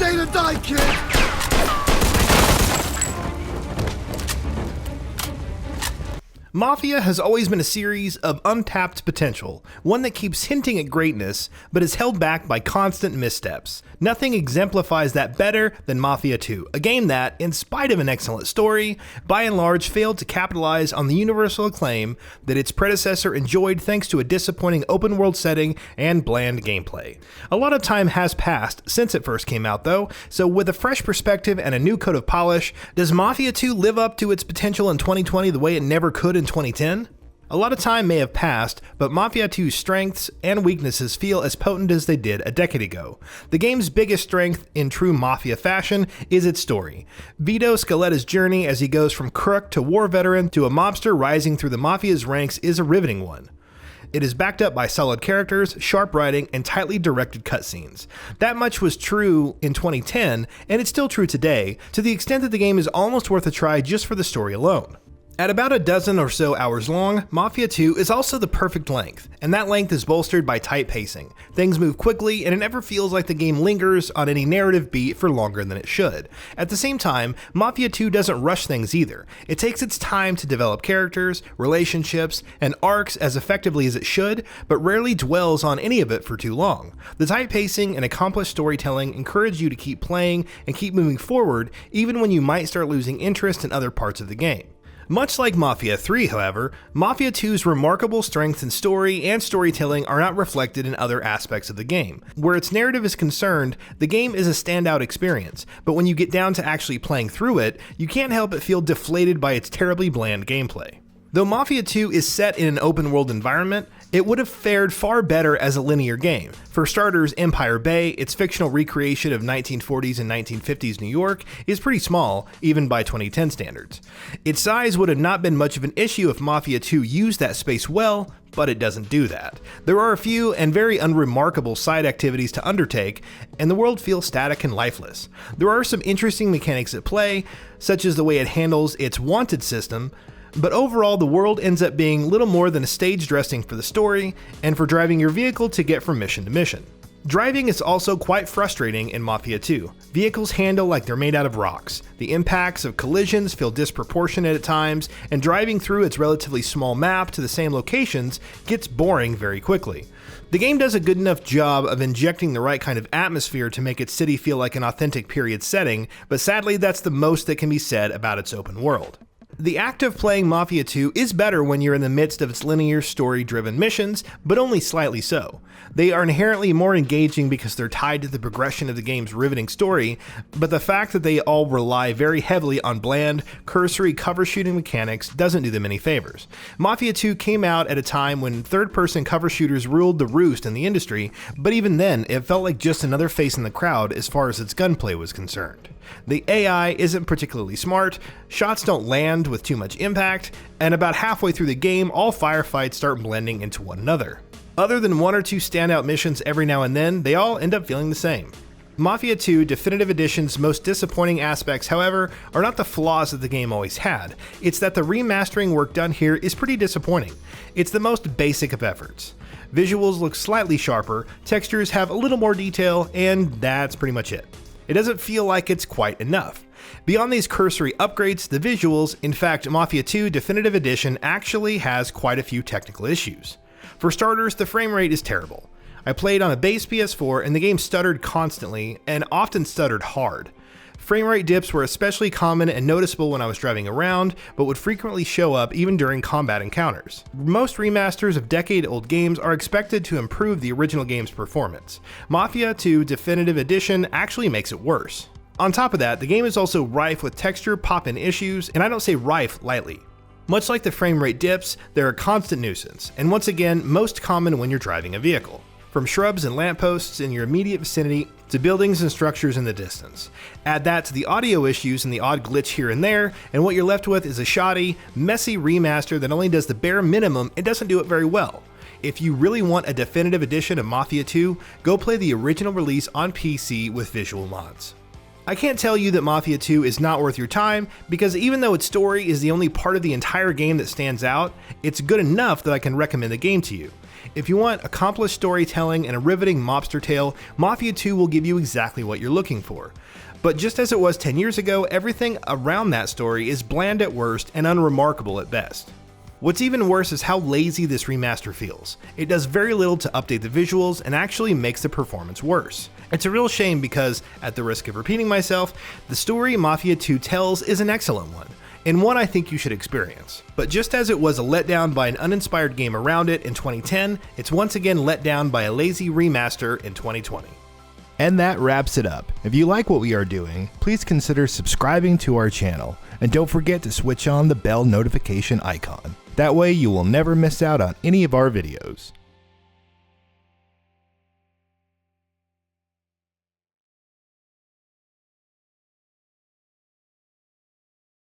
day to die, kid! Mafia has always been a series of untapped potential, one that keeps hinting at greatness, but is held back by constant missteps. Nothing exemplifies that better than Mafia 2, a game that, in spite of an excellent story, by and large failed to capitalize on the universal acclaim that its predecessor enjoyed thanks to a disappointing open-world setting and bland gameplay. A lot of time has passed since it first came out though, so with a fresh perspective and a new coat of polish, does Mafia 2 live up to its potential in 2020 the way it never could in 2010? A lot of time may have passed, but Mafia 2's strengths and weaknesses feel as potent as they did a decade ago. The game's biggest strength, in true Mafia fashion, is its story. Vito Scaletta's journey as he goes from crook to war veteran to a mobster rising through the Mafia's ranks is a riveting one. It is backed up by solid characters, sharp writing, and tightly directed cutscenes. That much was true in 2010, and it's still true today, to the extent that the game is almost worth a try just for the story alone. At about a dozen or so hours long, Mafia 2 is also the perfect length, and that length is bolstered by tight pacing. Things move quickly, and it never feels like the game lingers on any narrative beat for longer than it should. At the same time, Mafia 2 doesn't rush things either. It takes its time to develop characters, relationships, and arcs as effectively as it should, but rarely dwells on any of it for too long. The tight pacing and accomplished storytelling encourage you to keep playing and keep moving forward, even when you might start losing interest in other parts of the game. Much like Mafia 3, however, Mafia 2's remarkable strengths in story and storytelling are not reflected in other aspects of the game. Where its narrative is concerned, the game is a standout experience, but when you get down to actually playing through it, you can't help but feel deflated by its terribly bland gameplay. Though Mafia 2 is set in an open-world environment, it would have fared far better as a linear game. For starters, Empire Bay, its fictional recreation of 1940s and 1950s New York, is pretty small, even by 2010 standards. Its size would have not been much of an issue if Mafia 2 used that space well, but it doesn't do that. There are a few and very unremarkable side activities to undertake, and the world feels static and lifeless. There are some interesting mechanics at play, such as the way it handles its wanted system, but overall the world ends up being little more than a stage dressing for the story and for driving your vehicle to get from mission to mission. Driving is also quite frustrating in Mafia 2. Vehicles handle like they're made out of rocks. The impacts of collisions feel disproportionate at times, and driving through its relatively small map to the same locations gets boring very quickly. The game does a good enough job of injecting the right kind of atmosphere to make its city feel like an authentic period setting, but sadly that's the most that can be said about its open world. The act of playing Mafia 2 is better when you're in the midst of its linear story-driven missions, but only slightly so. They are inherently more engaging because they're tied to the progression of the game's riveting story, but the fact that they all rely very heavily on bland, cursory cover shooting mechanics doesn't do them any favors. Mafia 2 came out at a time when third-person cover shooters ruled the roost in the industry, but even then, it felt like just another face in the crowd as far as its gunplay was concerned. The AI isn't particularly smart, shots don't land with too much impact, and about halfway through the game, all firefights start blending into one another. Other than one or two standout missions every now and then, they all end up feeling the same. Mafia 2 Definitive Edition's most disappointing aspects, however, are not the flaws that the game always had. It's that the remastering work done here is pretty disappointing. It's the most basic of efforts. Visuals look slightly sharper, textures have a little more detail, and that's pretty much it. It doesn't feel like it's quite enough. Beyond these cursory upgrades to the visuals, in fact, Mafia 2 Definitive Edition actually has quite a few technical issues. For starters, the frame rate is terrible. I played on a base PS4 and the game stuttered constantly, and often stuttered hard. Frame rate dips were especially common and noticeable when I was driving around, but would frequently show up even during combat encounters. Most remasters of decade-old games are expected to improve the original game's performance. Mafia 2 Definitive Edition actually makes it worse. On top of that, the game is also rife with texture pop-in issues, and I don't say rife lightly. Much like the frame rate dips, they're a constant nuisance, and once again, most common when you're driving a vehicle. From shrubs and lampposts in your immediate vicinity to buildings and structures in the distance. Add that to the audio issues and the odd glitch here and there, and what you're left with is a shoddy, messy remaster that only does the bare minimum and doesn't do it very well. If you really want a definitive edition of Mafia 2, go play the original release on PC with visual mods. I can't tell you that Mafia 2 is not worth your time, because even though its story is the only part of the entire game that stands out, it's good enough that I can recommend the game to you. If you want accomplished storytelling and a riveting mobster tale, Mafia 2 will give you exactly what you're looking for. But just as it was 10 years ago, everything around that story is bland at worst and unremarkable at best. What's even worse is how lazy this remaster feels. It does very little to update the visuals and actually makes the performance worse. It's a real shame because, at the risk of repeating myself, the story Mafia 2 tells is an excellent one, and one I think you should experience. But just as it was a letdown by an uninspired game around it in 2010, it's once again let down by a lazy remaster in 2020. And that wraps it up. If you like what we are doing, please consider subscribing to our channel, and don't forget to switch on the bell notification icon. That way you will never miss out on any of our videos.